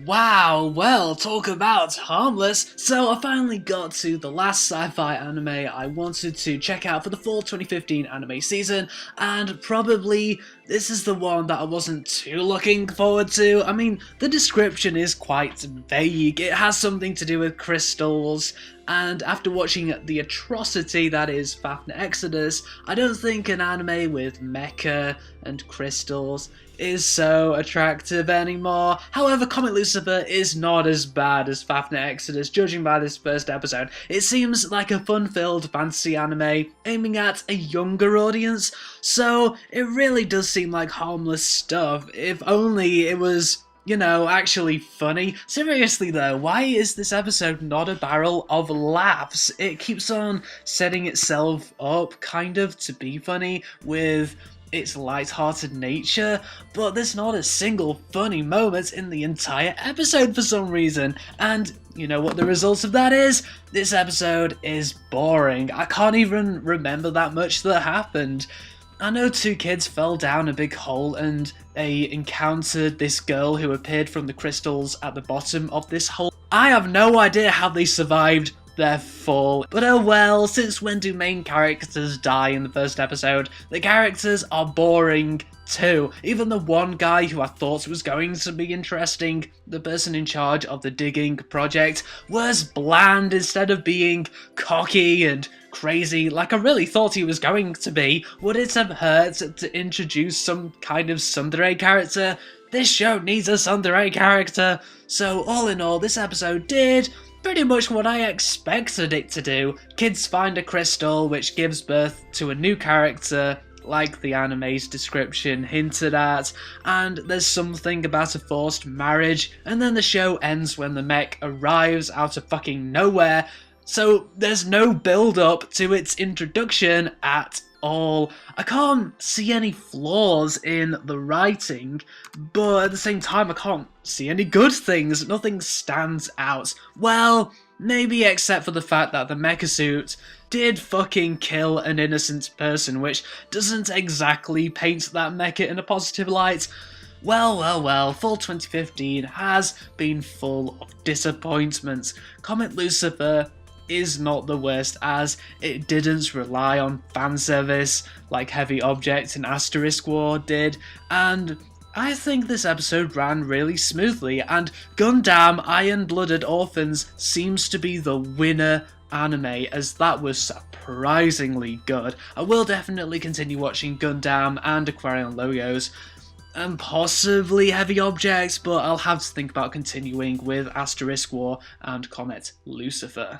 Wow, well, talk about harmless. So I finally got to the last sci-fi anime I wanted to check out for the fall 2015 anime season, and probably this is the one that I wasn't too looking forward to. I mean, the description is quite vague. It has something to do with crystals, and after watching the atrocity that is Fafnir Exodus, I don't think an anime with mecha and crystals is so attractive anymore. However, Comet Lucifer is not as bad as Fafnir Exodus, judging by this first episode. It seems like a fun-filled fantasy anime aiming at a younger audience, so it really does seem like harmless stuff, if only it was, you know, actually funny. Seriously though, why is this episode not a barrel of laughs? It keeps on setting itself up, kind of, to be funny with its light-hearted nature, but there's not a single funny moment in the entire episode for some reason, and you know what the result of that is? This episode is boring. I can't even remember that much that happened. I know two kids fell down a big hole and they encountered this girl who appeared from the crystals at the bottom of this hole. I have no idea how they survived their fall, but oh well, since when do main characters die in the first episode? The characters are boring too. Even the one guy who I thought was going to be interesting, the person in charge of the digging project, was bland instead of being cocky and crazy like I really thought he was going to be. Would it have hurt to introduce some kind of tsundere character? This show needs a tsundere character. So all in all, this episode did pretty much what I expected it to do. Kids find a crystal which gives birth to a new character, like the anime's description hinted at, and there's something about a forced marriage, and then the show ends when the mech arrives out of fucking nowhere, so there's no build-up to its introduction at all. I can't see any flaws in the writing, but at the same time I can't see any good things. Nothing stands out. Well, maybe except for the fact that the mecha suit did fucking kill an innocent person, which doesn't exactly paint that mecha in a positive light. Well, fall 2015 has been full of disappointments. Comet Lucifer is not the worst, as it didn't rely on fan service like Heavy Object and Asterisk War did, and I think this episode ran really smoothly, and Gundam Iron-Blooded Orphans seems to be the winner anime, as that was surprisingly good. I will definitely continue watching Gundam and Aquarium Logos, and possibly Heavy Objects, but I'll have to think about continuing with Asterisk War and Comet Lucifer.